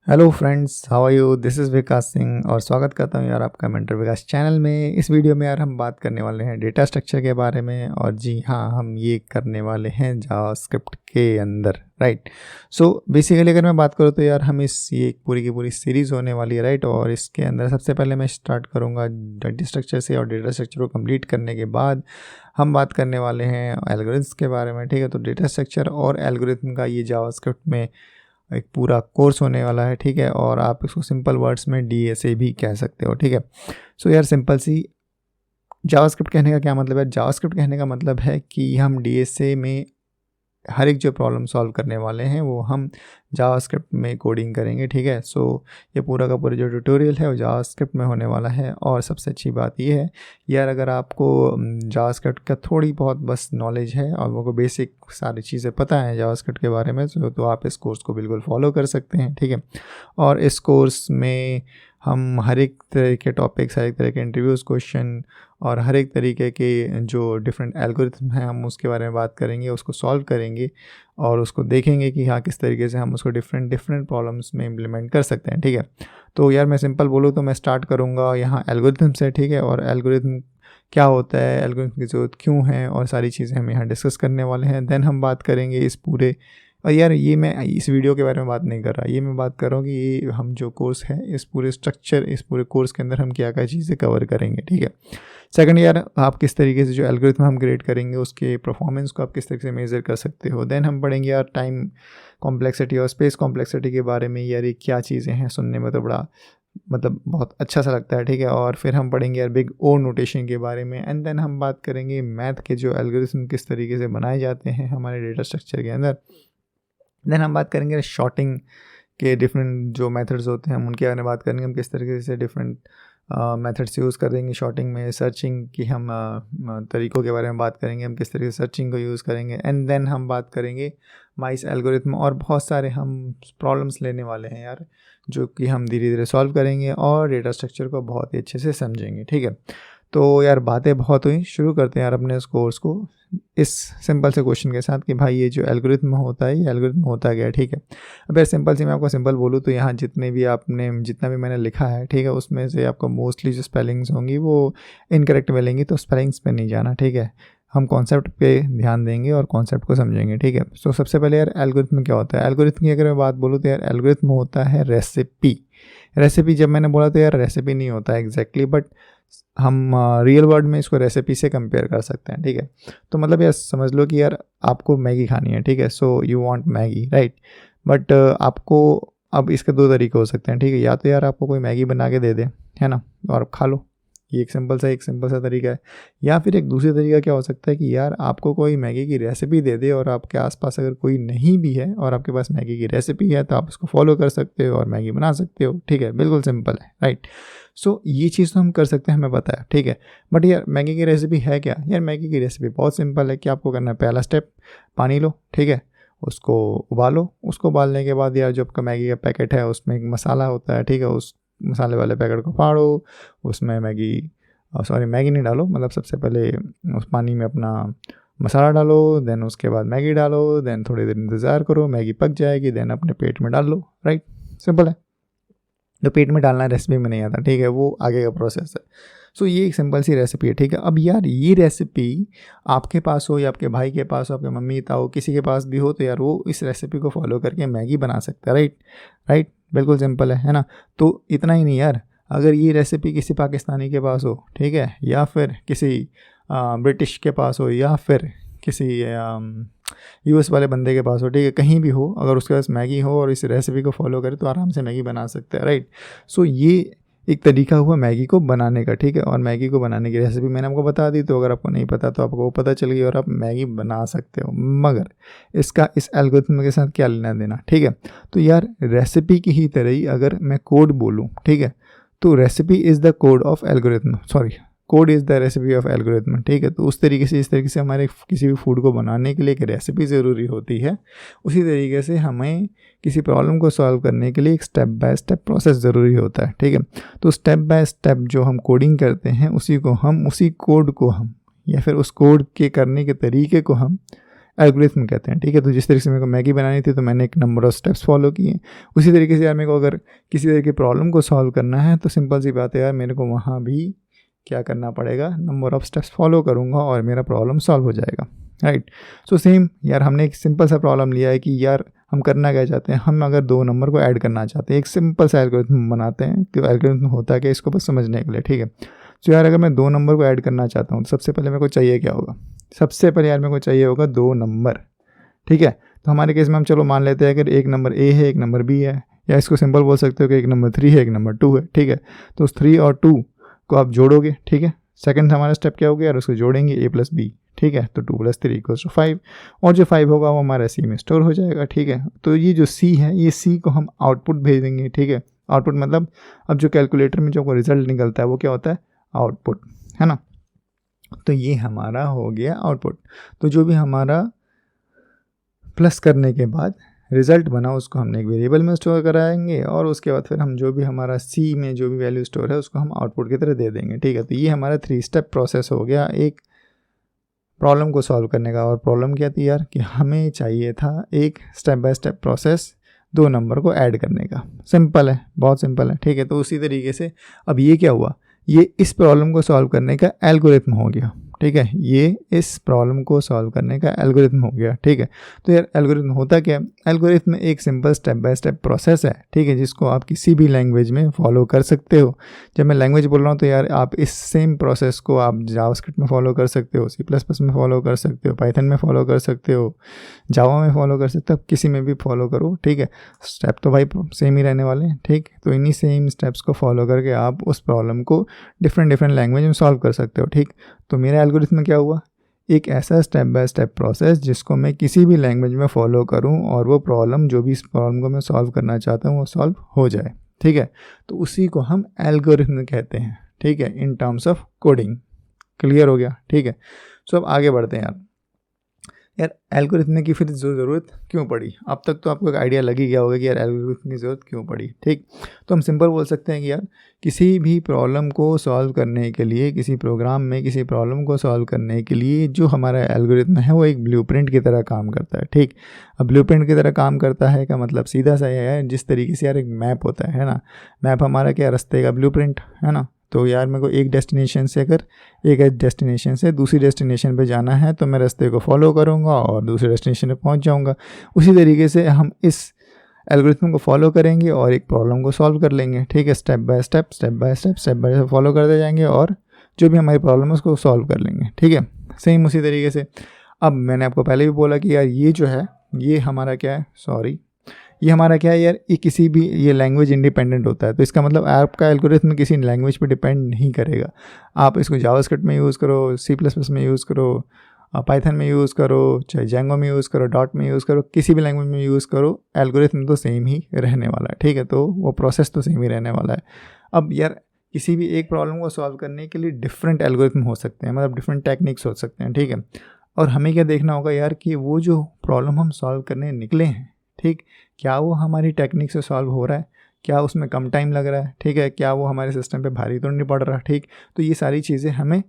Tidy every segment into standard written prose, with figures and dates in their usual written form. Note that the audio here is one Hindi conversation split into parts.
Hello friends, how are you. This is Vikas Singh और स्वागत करता हूँ यार आपका मेंटर विकास चैनल में। इस वीडियो में यार हम बात करने वाले हैं डेटा स्ट्रक्चर के बारे में। और जी हाँ, हम ये करने वाले हैं जावास्क्रिप्ट के अंदर, राइट। सो बेसिकली अगर मैं बात करूँ तो यार हम ये एक पूरी की पूरी सीरीज़ होने वाली है, राइट। और इसके अंदर सबसे पहले मैं स्टार्ट करूँगा डेटा स्ट्रक्चर से, और डेटा स्ट्रक्चर को कंप्लीट करने के बाद हम बात करने वाले हैं एल्गोरिथम्स के बारे में, ठीक है। तो डेटा स्ट्रक्चर और एल्गोरिथम का ये जावास्क्रिप्ट में एक पूरा कोर्स होने वाला है, ठीक है। और आप इसको सिंपल वर्ड्स में डीएसए भी कह सकते हो, ठीक है। सो यार सिंपल सी जावास्क्रिप्ट कहने का क्या मतलब है। जावास्क्रिप्ट कहने का मतलब है कि हम डीएसए में हर एक जो प्रॉब्लम सॉल्व करने वाले हैं वो हम जावास्क्रिप्ट में कोडिंग करेंगे, ठीक है। सो ये पूरा का पूरा जो ट्यूटोरियल है वो जावास्क्रिप्ट में होने वाला है। और सबसे अच्छी बात ये है यार, अगर आपको जावास्क्रिप्ट का थोड़ी बहुत बस नॉलेज है और वो को बेसिक सारी चीज़ें पता है जावास्क्रिप्ट के बारे में, तो आप इस कोर्स को बिल्कुल फॉलो कर सकते हैं, ठीक है। और इस कोर्स में हम हर एक तरह के टॉपिक्स, हर एक तरह के इंटरव्यूज़ क्वेश्चन और हर एक तरीके के जो डिफरेंट एल्गोरिथम हैं हम उसके बारे में बात करेंगे, उसको सॉल्व करेंगे और उसको देखेंगे कि हाँ किस तरीके से हम उसको डिफरेंट प्रॉब्लम्स में इम्प्लीमेंट कर सकते हैं, ठीक है। तो यार मैं सिंपल बोलूँ तो मैं स्टार्ट करूँगा यहाँ एल्गोरिथम से, ठीक है। और एल्गोरिथम क्या होता है, एल्गोरिथम की ज़रूरत क्यों है, और सारी चीज़ें हम यहाँ डिस्कस करने वाले हैं। देन हम बात करेंगे इस पूरे, और यार ये मैं इस वीडियो के बारे में बात नहीं कर रहा, ये मैं बात कर रहा हूँ कि ये हम जो कोर्स है इस पूरे स्ट्रक्चर, इस पूरे कोर्स के अंदर हम क्या क्या चीज़ें कवर करेंगे, ठीक है। सेकंड यार, आप किस तरीके से जो एल्गोरिथम हम क्रिएट करेंगे उसके परफॉर्मेंस को आप किस तरीके से मेज़र कर सकते हो। देन हम पढ़ेंगे यार टाइम कॉम्प्लेक्सिटी और स्पेस कॉम्प्लेक्सिटी के बारे में। यार ये क्या चीज़ें हैं, सुनने में तो बड़ा बहुत अच्छा सा लगता है, ठीक है। और फिर हम पढ़ेंगे यार बिग ओ नोटेशन के बारे में। एंड देन हम बात करेंगे मैथ के जो एल्गोरिथम किस तरीके से बनाए जाते हैं हमारे डेटा स्ट्रक्चर के अंदर। देन हम बात करेंगे शॉर्टिंग के डिफरेंट जो मेथड्स होते हैं हम उनके बारे में बात करेंगे, हम किस तरीके से डिफरेंट मेथड्स यूज़ करेंगे शॉर्टिंग में। सर्चिंग की हम तरीक़ों के बारे में बात करेंगे, हम किस तरीके से सर्चिंग को यूज़ करेंगे। एंड देन हम बात करेंगे माइस एल्गोरिथम, और बहुत सारे हम प्रॉब्लम्स लेने वाले हैं यार जो कि हम धीरे धीरे सॉल्व करेंगे और डेटा स्ट्रक्चर को बहुत ही अच्छे से समझेंगे, ठीक है। तो यार बातें बहुत हुई, शुरू करते हैं यार अपने इस कोर्स को इस सिंपल से क्वेश्चन के साथ कि भाई ये जो एल्गोरिथम होता है ये एल्गोरिथम होता क्या है, ठीक है। अब यार सिंपल से मैं आपको सिंपल बोलूँ तो यहाँ जितना भी मैंने लिखा है, ठीक है, उसमें से आपको मोस्टली जो स्पेलिंग्स होंगी वो इनकरेक्ट मिलेंगी, तो स्पेलिंग्स पे नहीं जाना, ठीक है। हम कॉन्सेप्ट पे ध्यान देंगे और कॉन्सेप्ट को समझेंगे, ठीक है। सो सबसे पहले यार एल्गोरिथम क्या होता है। एल्गोरिथम की अगर मैं बात बोलूँ तो यार एल्गोरिथम होता है रेसिपी। जब मैंने बोला तो यार रेसिपी नहीं होता है एग्जैक्टली, बट हम रियल वर्ल्ड में इसको रेसिपी से कंपेयर कर सकते हैं, ठीक है। तो मतलब यार समझ लो कि यार आपको मैगी खानी है, ठीक है। So you want Maggi, right. But आपको अब इसके दो तरीके हो सकते हैं, ठीक है। या तो यार आपको कोई मैगी बना के दे दे, है ना, और आप खा लो, ये एक सिंपल सा तरीका है। या फिर एक दूसरी तरीका क्या हो सकता है कि यार आपको कोई मैगी की रेसिपी दे दे और आपके आसपास अगर कोई नहीं भी है और आपके पास मैगी की रेसिपी है तो आप उसको फॉलो कर सकते हो और मैगी बना सकते हो, ठीक है। बिल्कुल सिंपल है, राइट। सो ये चीज़ तो हम कर सकते हैं, हमें पता है, ठीक है। बट यार मैगी की रेसिपी है क्या। यार मैगी की रेसिपी बहुत सिंपल है कि आपको करना है, पहला स्टेप पानी लो, ठीक है, उसको उबालो। उसको उबालने के बाद यार जो आपका मैगी का पैकेट है उसमें एक मसाला होता है, ठीक है, उस मसाले वाले पैकेट को फाड़ो, उसमें मैगी नहीं डालो, मतलब सबसे पहले उस पानी में अपना मसाला डालो, देन उसके बाद मैगी डालो, देन थोड़ी देर इंतज़ार करो, मैगी पक जाएगी, देन अपने पेट में डाल लो, राइट। सिंपल है। जो पेट में डालना रेसिपी में नहीं आता, ठीक है, वो आगे का प्रोसेस है। सो ये एक सिंपल सी रेसिपी है, ठीक है। अब यार ये रेसिपी आपके पास हो या आपके भाई के पास हो, आपके मम्मी ताऊ किसी के पास भी हो, तो यार वो इस रेसिपी को फॉलो करके मैगी बना सकता है, राइट। बिल्कुल सिंपल है ना। तो इतना ही नहीं यार, अगर ये रेसिपी किसी पाकिस्तानी के पास हो, ठीक है, या फिर किसी ब्रिटिश के पास हो, या फिर किसी यूएस वाले बंदे के पास हो, ठीक है, कहीं भी हो, अगर उसके पास मैगी हो और इस रेसिपी को फॉलो करे तो आराम से मैगी बना सकते हैं, राइट। सो ये एक तरीका हुआ मैगी को बनाने का, ठीक है। और मैगी को बनाने की रेसिपी मैंने आपको बता दी, तो अगर आपको नहीं पता तो आपको वो पता चल गई और आप मैगी बना सकते हो। मगर इसका इस एल्गोरिथम के साथ क्या लेना देना, ठीक है। तो यार रेसिपी की ही तरह ही अगर मैं कोड बोलूँ, ठीक है, तो recipe is the code of algorithm, code is the recipe of algorithm, ठीक है। तो उस तरीके से, इस तरीके से हमारे किसी भी फूड को बनाने के लिए एक रेसिपी ज़रूरी होती है, उसी तरीके से हमें किसी प्रॉब्लम को सॉल्व करने के लिए एक स्टेप बाय स्टेप प्रोसेस ज़रूरी होता है, ठीक है। तो स्टेप बाय स्टेप जो हम कोडिंग करते हैं उसी कोड को हम या फिर उस कोड के करने के तरीके को हम एल्गोरिथम कहते हैं, ठीक है। तो जिस तरीके से मेरे को मैगी बनानी थी तो मैंने एक नंबर ऑफ स्टेप्स फॉलो किए, उसी तरीके से यार मेरे को अगर किसी तरह की प्रॉब्लम को सॉल्व करना है तो सिंपल सी बात है यार, मेरे को वहाँ भी क्या करना पड़ेगा, नंबर ऑफ स्टेप्स फॉलो करूँगा और मेरा प्रॉब्लम सॉल्व हो जाएगा, राइट। सो सेम यार, हमने एक सिंपल सा प्रॉब्लम लिया है कि यार हम करना क्या चाहते हैं, हम अगर दो नंबर को ऐड करना चाहते हैं, एक सिंपल सा एल्गोरिथम बनाते हैं कि एल्गोरिथम होता है कि इसको बस समझने के लिए, ठीक है। तो यार अगर मैं दो नंबर को ऐड करना चाहता हूँ तो सबसे पहले मेरे को चाहिए क्या होगा, सबसे पहले यार मेरे को चाहिए होगा दो नंबर, ठीक है। तो हमारे केस में हम चलो मान लेते हैं अगर एक नंबर ए है एक नंबर बी है, या इसको सिंपल बोल सकते हो कि एक नंबर 3 है एक नंबर 2 है, ठीक है। तो उस 3 और 2 को आप जोड़ोगे, ठीक है। सेकंड हमारा स्टेप क्या हो गया यार, उसको जोड़ेंगे a + b, ठीक है। तो 2 + 3 = 5, और जो 5 होगा वो हमारा c में स्टोर हो जाएगा, ठीक है। तो ये जो c है, ये c को हम आउटपुट भेज देंगे, ठीक है। आउटपुट मतलब अब जो कैलकुलेटर में जो रिजल्ट निकलता है वो क्या होता है, आउटपुट, है ना। तो ये हमारा हो गया आउटपुट। तो जो भी हमारा प्लस करने के बाद रिज़ल्ट बना उसको हमने एक वेरिएबल में स्टोर कराएंगे, और उसके बाद फिर हम जो भी हमारा सी में जो भी वैल्यू स्टोर है उसको हम आउटपुट की तरह दे देंगे, ठीक है। तो ये हमारा 3 स्टेप प्रोसेस हो गया एक प्रॉब्लम को सॉल्व करने का। और प्रॉब्लम क्या थी यार, कि हमें चाहिए था एक स्टेप बाय स्टेप प्रोसेस दो नंबर को ऐड करने का। सिंपल है, बहुत सिंपल है, ठीक है। तो उसी तरीके से अब ये क्या हुआ, ये इस प्रॉब्लम को सॉल्व करने का एल्गोरिथम हो गया, ठीक है। ये इस प्रॉब्लम को सॉल्व करने का एल्गोरिथम हो गया, ठीक है। तो यार एल्गोरिथम होता क्या है, एल्गोरिथम एक simple step by step process है, ठीक है, जिसको आप किसी भी लैंग्वेज में फॉलो कर सकते हो। जब मैं लैंग्वेज बोल रहा हूँ तो यार आप इस सेम प्रोसेस को आप जावास्क्रिप्ट में फॉलो कर सकते हो, C++ में फॉलो कर सकते हो, पाइथन में फॉलो कर सकते हो, जावा में फॉलो कर सकते हो, किसी में भी फॉलो करो, ठीक है। स्टेप तो भाई सेम ही रहने वाले हैं, ठीक। तो इन्हीं सेम स्टेप्स को फॉलो करके आप उस प्रॉब्लम को डिफरेंट लैंग्वेज में सॉल्व कर सकते हो, ठीक। तो मेरा एल्गोरिथम में क्या हुआ, एक ऐसा स्टेप बाय स्टेप प्रोसेस जिसको मैं किसी भी लैंग्वेज में फॉलो करूं और वो प्रॉब्लम, जो भी इस प्रॉब्लम को मैं सॉल्व करना चाहता हूं वो सॉल्व हो जाए, ठीक है। तो उसी को हम एल्गोरिथम कहते हैं, ठीक है, in terms of coding. Clear हो गया, ठीक है। सो अब आगे बढ़ते हैं यार एल्गोरिथम की फिर ज़रूरत क्यों पड़ी। अब तक तो आपको एक आइडिया लग ही गया होगा कि यार एल्गोरिथम की ज़रूरत क्यों पड़ी, ठीक। तो हम सिंपल बोल सकते हैं कि यार किसी भी प्रॉब्लम को सॉल्व करने के लिए, किसी प्रोग्राम में किसी प्रॉब्लम को सॉल्व करने के लिए जो हमारा एल्गोरिथम है वो एक ब्लूप्रिंट की तरह काम करता है, ठीक। अब ब्लूप्रिंट की तरह काम करता है का मतलब सीधा सा है, जिस तरीके से यार एक मैप होता है ना, मैप हमारा क्या, रास्ते का ब्लूप्रिंट है ना। तो यार मेरे को एक डेस्टिनेशन से अगर एक डेस्टिनेशन से दूसरी डेस्टिनेशन पे जाना है तो मैं रास्ते को फॉलो करूँगा और दूसरे डेस्टिनेशन पे पहुँच जाऊँगा। उसी तरीके से हम इस एल्गोरिथम को फॉलो करेंगे और एक प्रॉब्लम को सॉल्व कर लेंगे, ठीक है। स्टेप बाय स्टेप फॉलो करते जाएंगे और जो भी हमारी प्रॉब्लम है उसको सॉल्व कर लेंगे, ठीक है। सेम उसी तरीके से अब मैंने आपको पहले भी बोला कि यार ये जो है ये हमारा क्या है, ये हमारा क्या है यार, ये किसी भी ये लैंग्वेज इंडिपेंडेंट होता है। तो इसका मतलब आपका एल्गोरिथम किसी लैंग्वेज पे डिपेंड नहीं करेगा। आप इसको जावास्क्रिप्ट में यूज़ करो, C++ में यूज़ करो, पाइथन में यूज़ करो, चाहे जैंगो में यूज़ करो, डॉट में यूज़ करो, किसी भी लैंग्वेज में यूज़ करो, एल्गोरिथम तो सेम ही रहने वाला है, ठीक है। तो वो प्रोसेस तो सेम ही रहने वाला है। अब यार किसी भी एक प्रॉब्लम को सॉल्व करने के लिए डिफरेंट एल्गोरिथम हो सकते हैं, मतलब डिफरेंट टेक्निक्स हो सकते हैं, ठीक है। और हमें क्या देखना होगा यार कि वो जो प्रॉब्लम हम सॉल्व करने निकले हैं, ठीक, क्या वो हमारी टेक्निक से सॉल्व हो रहा है, क्या उसमें कम टाइम लग रहा है, ठीक है, क्या वो हमारे सिस्टम पे भारी तो नहीं पड़ रहा, ठीक। तो ये सारी चीज़ें हमें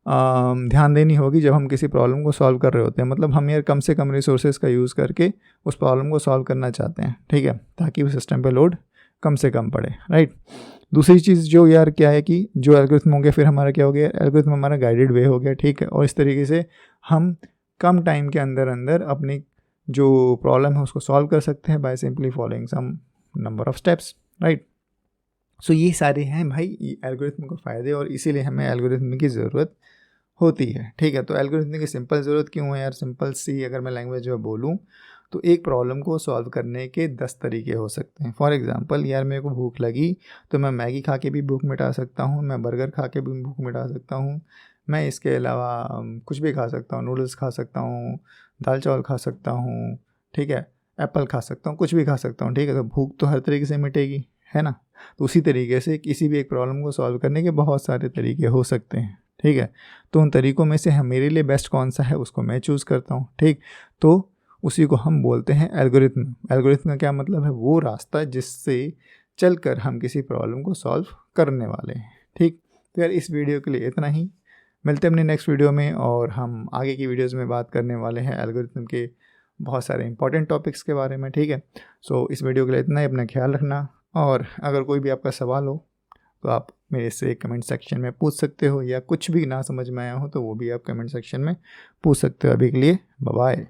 ध्यान देनी होगी जब हम किसी प्रॉब्लम को सॉल्व कर रहे होते हैं। मतलब हम यार कम से कम रिसोर्सेज का यूज़ करके उस प्रॉब्लम को सॉल्व करना चाहते हैं, ठीक है, ताकि वो सिस्टम पे लोड कम से कम पड़े, राइट। दूसरी चीज़ जो यार क्या है कि जो एल्गोरिथम हो गया, फिर हमारा क्या हो गया, एल्गोरिथम हमारा गाइडेड वे हो गया, ठीक है। और इस तरीके से हम कम टाइम के अंदर अंदर अपनी जो प्रॉब्लम है उसको सॉल्व कर सकते हैं by simply following some number of steps, right. So ये सारे हैं भाई एल्गोरिथम के फ़ायदे, और इसीलिए हमें एल्गोरिथम की ज़रूरत होती है, ठीक है। तो एल्गोरिथम की सिंपल ज़रूरत क्यों है यार, सिंपल सी अगर मैं लैंग्वेज में बोलूँ तो एक प्रॉब्लम को सॉल्व करने के 10 तरीके हो सकते हैं। फॉर एग्जांपल यार मेरे को भूख लगी तो मैं मैगी खा के भी भूख मिटा सकता हूँ, मैं बर्गर खा के भी भूख मिटा सकता हूँ, मैं इसके अलावा कुछ भी खा सकता हूँ, नूडल्स खा सकता हूँ, दाल चावल खा सकता हूँ, ठीक है, एप्पल खा सकता हूँ, कुछ भी खा सकता हूँ, ठीक है। तो भूख तो हर तरीके से मिटेगी, है ना। तो उसी तरीके से किसी भी एक प्रॉब्लम को सॉल्व करने के बहुत सारे तरीके हो सकते हैं, ठीक है। तो उन तरीक़ों में से मेरे लिए बेस्ट कौन सा है उसको मैं चूज़ करता हूँ, ठीक। तो उसी को हम बोलते हैं एल्गोरिथम। एल्गोरिथम का क्या मतलब है, वो रास्ता जिससे चलकर हम किसी प्रॉब्लम को सॉल्व करने वाले हैं, ठीक। तो यार इस वीडियो के लिए इतना ही। मिलते हैं अपने नेक्स्ट वीडियो में, और हम आगे की वीडियोज़ में बात करने वाले हैं एल्गोरिथम के बहुत सारे इंपॉर्टेंट टॉपिक्स के बारे में, ठीक है। सो इस वीडियो के लिए इतना ही, अपना ख्याल रखना, और अगर कोई भी आपका सवाल हो तो आप मेरे से कमेंट सेक्शन में पूछ सकते हो, या कुछ भी ना समझ में आया हो तो वो भी आप कमेंट सेक्शन में पूछ सकते हो। अभी के लिए बाय बाय।